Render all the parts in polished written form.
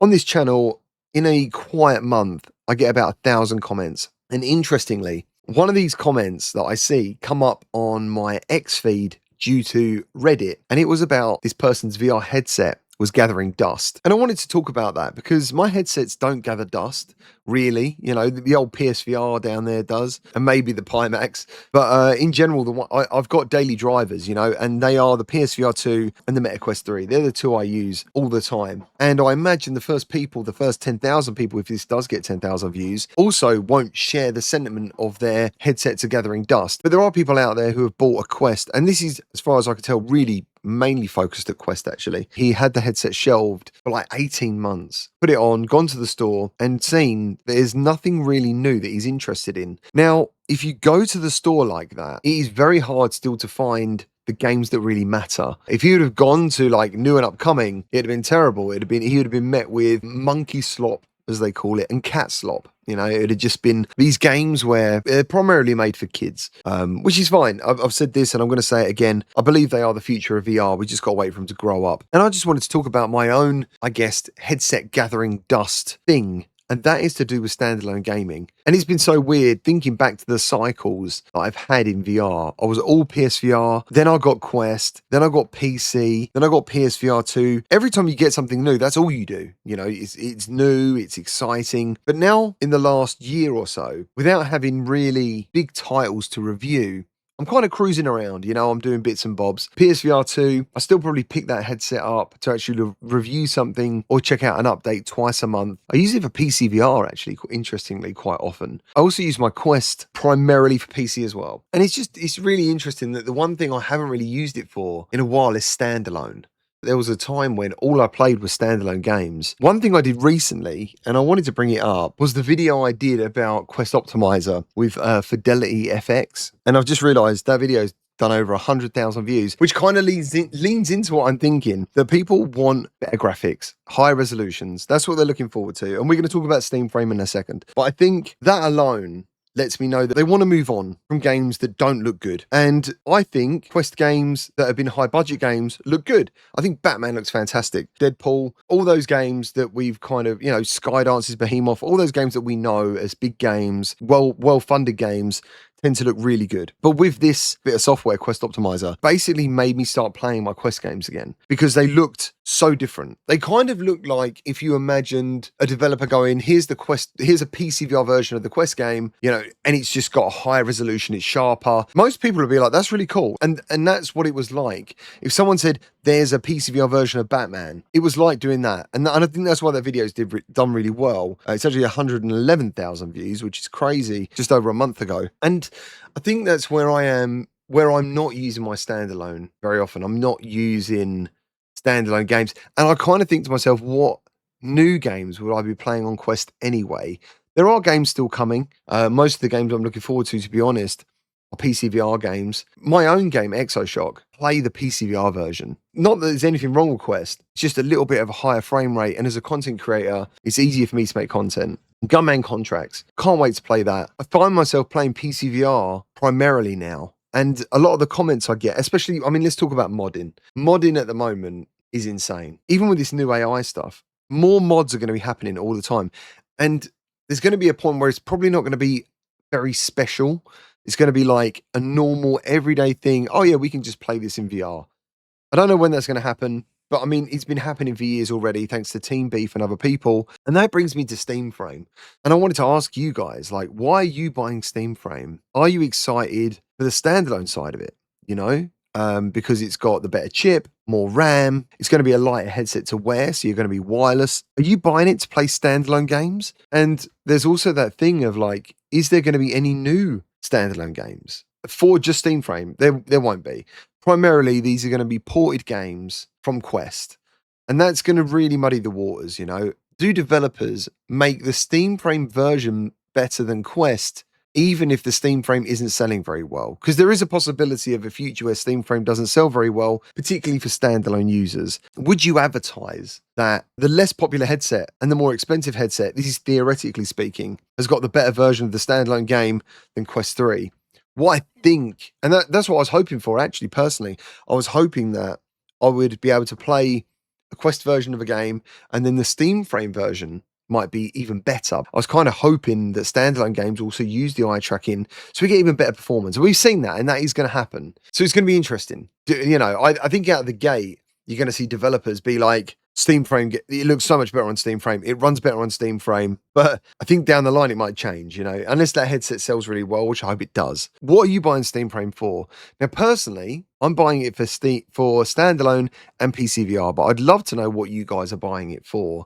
On this channel, in a quiet month, I get about 1,000 comments. And interestingly, one of these comments that I see come up on my X feed due to Reddit, and it was about this person's VR headset was gathering dust. And I wanted to talk about that because my headsets don't gather dust, really. You know, the old PSVR down there does, and maybe the Pimax. But in general, the one I've got daily drivers, you know, and they are the PSVR 2 and the MetaQuest 3. They're the two I use all the time. And I imagine the first 10,000 people, if this does get 10,000 views, also won't share the sentiment of their headsets are gathering dust. But there are people out there who have bought a Quest, and this is, as far as I can tell, really mainly focused at Quest actually. He had the headset shelved for like 18 months, put it on, gone to the store and seen there's nothing really new that he's interested in. Now, if you go to the store like that, it is very hard still to find the games that really matter. If he would have gone to like new and upcoming, it'd have been terrible. He would have been met with monkey slop, as they call it, and cat slop. You know, it had just been these games where they're primarily made for kids, which is fine. I've said this and I'm going to say it again. I believe they are the future of VR. We just got to wait for them to grow up. And I just wanted to talk about my own, I guess, headset gathering dust thing. And that is to do with standalone gaming. And it's been so weird thinking back to the cycles that I've had in VR. I was all PSVR, then I got Quest, then I got PC, then I got PSVR 2. Every time you get something new, that's all you do. You know, it's new, it's exciting. But now, in the last year or so, without having really big titles to review, I'm kind of cruising around, you know, I'm doing bits and bobs. PSVR 2, I still probably pick that headset up to actually review something or check out an update twice a month. I use it for PCVR actually, interestingly, quite often. I also use my Quest primarily for PC as well. And it's really interesting that the one thing I haven't really used it for in a while is standalone. There was a time when all I played was standalone games. One thing I did recently, and I wanted to bring it up, was the video I did about Quest Optimizer with Fidelity FX. And I've just realized that video's done over 100,000 views, which kind of leans into what I'm thinking, that people want better graphics, high resolutions. That's what they're looking forward to. And we're going to talk about Steam Frame in a second. But I think that alone lets me know that they want to move on from games that don't look good. And I think Quest games that have been high budget games look good. I think Batman looks fantastic. Deadpool, all those games that we've kind of, you know, Skydance's Behemoth, all those games that we know as big games, well-funded games, tend to look really good. But with this bit of software, Quest Optimizer, basically made me start playing my Quest games again because they looked so different. They kind of looked like if you imagined a developer going, here's a PCVR version of the Quest game, you know, and it's just got a higher resolution, it's sharper. Most people would be like, that's really cool. And that's what it was like. If someone said, there's a PCVR version of Batman, it was like doing that. And I think that's why their videos done really well. It's actually 111,000 views, which is crazy, just over a month ago. And I think that's where I am, where I'm not using my standalone very often. I'm not using standalone games. And I kind of think to myself, what new games would I be playing on Quest anyway? There are games still coming. Most of the games I'm looking forward to be honest, are PCVR games. My own game, Exoshock, play the PCVR version. Not that there's anything wrong with Quest, it's just a little bit of a higher frame rate. And as a content creator, it's easier for me to make content. Gunman Contracts, can't wait to play that. I find myself playing PCVR primarily now. And a lot of the comments I get, especially, I mean, let's talk about modding. Modding at the moment is insane. Even with this new AI stuff, more mods are going to be happening all the time. And there's going to be a point where it's probably not going to be very special. It's going to be like a normal, everyday thing. Oh yeah, we can just play this in VR. I don't know when that's going to happen, but I mean, it's been happening for years already, thanks to Team Beef and other people. And that brings me to Steam Frame. And I wanted to ask you guys, like, why are you buying Steam Frame? Are you excited for the standalone side of it? You know, because it's got the better chip, more RAM. It's going to be a lighter headset to wear, so you're going to be wireless. Are you buying it to play standalone games? And there's also that thing of like, is there going to be any new standalone games for just Steam Frame? There won't be. Primarily, these are going to be ported games from Quest, and that's going to really muddy the waters. You know, do developers make the Steam Frame version better than Quest, even if the Steam Frame isn't selling very well? Because there is a possibility of a future where Steam Frame doesn't sell very well, particularly for standalone users. Would you advertise that the less popular headset and the more expensive headset, this is theoretically speaking, has got the better version of the standalone game than Quest 3? What I think, and that's what I was hoping for, actually, personally. I was hoping that I would be able to play a Quest version of a game, and then the Steam frame version might be even better. I was kind of hoping that standalone games also use the eye tracking so we get even better performance. We've seen that, and that is going to happen. So it's going to be interesting. I think out of the gate, you're going to see developers be like, Steam frame, it looks so much better on Steam frame. It runs better on Steam frame. But I think down the line, it might change, unless that headset sells really well, which I hope it does. What are you buying Steam frame for? Now, personally, I'm buying it for standalone and PCVR, but I'd love to know what you guys are buying it for.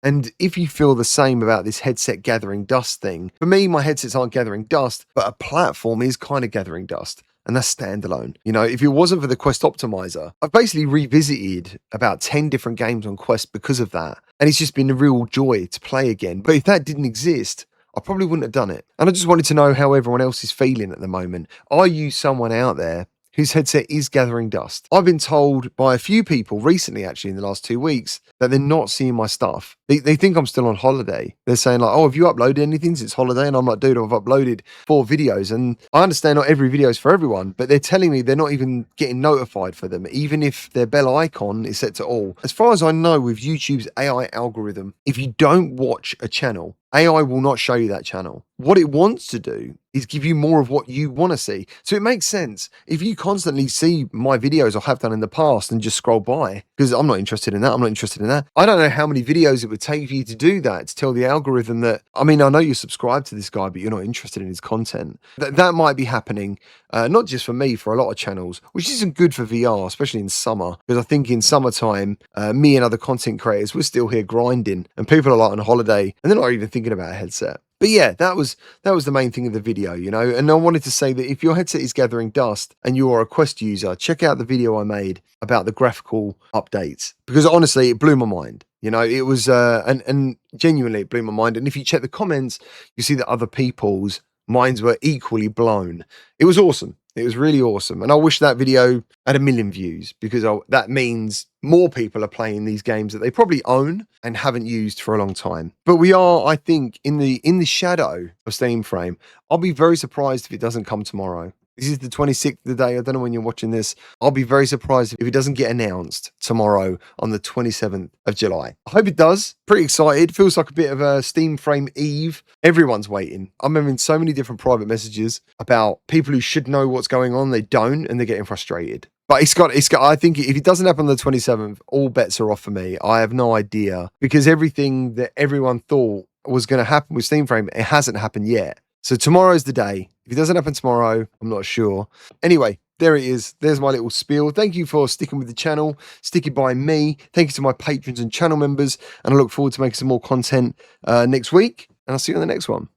And if you feel the same about this headset gathering dust thing, for me, my headsets aren't gathering dust, but a platform is kind of gathering dust. And that's standalone. If it wasn't for the Quest Optimizer, I've basically revisited about 10 different games on Quest because of that. And it's just been a real joy to play again. But if that didn't exist, I probably wouldn't have done it. And I just wanted to know how everyone else is feeling at the moment. Are you someone out there whose headset is gathering dust? I've been told by a few people recently, actually in the last 2 weeks, that they're not seeing my stuff. They think I'm still on holiday. They're saying like, oh, have you uploaded anything since holiday? And I'm like, dude, I've uploaded 4 videos. And I understand not every video is for everyone, but they're telling me they're not even getting notified for them, even if their bell icon is set to all. As far as I know, with YouTube's AI algorithm, if you don't watch a channel, AI will not show you that channel. What it wants to do is give you more of what you want to see. So it makes sense. If you constantly see my videos I have done in the past and just scroll by, because I'm not interested in that, I'm not interested in that. I don't know how many videos it would take for you to do that, to tell the algorithm that, I know you're subscribed to this guy, but you're not interested in his content. That might be happening, not just for me, for a lot of channels, which isn't good for VR, especially in summer, because I think in summertime, me and other content creators, we're still here grinding, and people are like on holiday, and they're not even thinking about a headset. But yeah, that was the main thing of the video, and I wanted to say that if your headset is gathering dust and you are a Quest user, check out the video I made about the graphical updates, because honestly, it blew my mind. It was, and genuinely it blew my mind. And if you check the comments, you see that other people's minds were equally blown. It was awesome. It was really awesome. And I wish that video had 1 million views, because that means more people are playing these games that they probably own and haven't used for a long time. But we are, I think, in the shadow of Steam Frame. I'll be very surprised if it doesn't come tomorrow. This is the 26th of the day. I don't know when you're watching this. I'll be very surprised if it doesn't get announced tomorrow on the 27th of July. I hope it does. Pretty excited. Feels like a bit of a Steam Frame Eve. Everyone's waiting. I'm having so many different private messages about people who should know what's going on. They don't, and they're getting frustrated. But it's got, I think if it doesn't happen on the 27th, all bets are off for me. I have no idea, because everything that everyone thought was going to happen with Steam Frame, it hasn't happened yet. So tomorrow's the day. If it doesn't happen tomorrow, I'm not sure. Anyway, there it is. There's my little spiel. Thank you for sticking with the channel, sticking by me. Thank you to my patrons and channel members. And I look forward to making some more content next week. And I'll see you on the next one.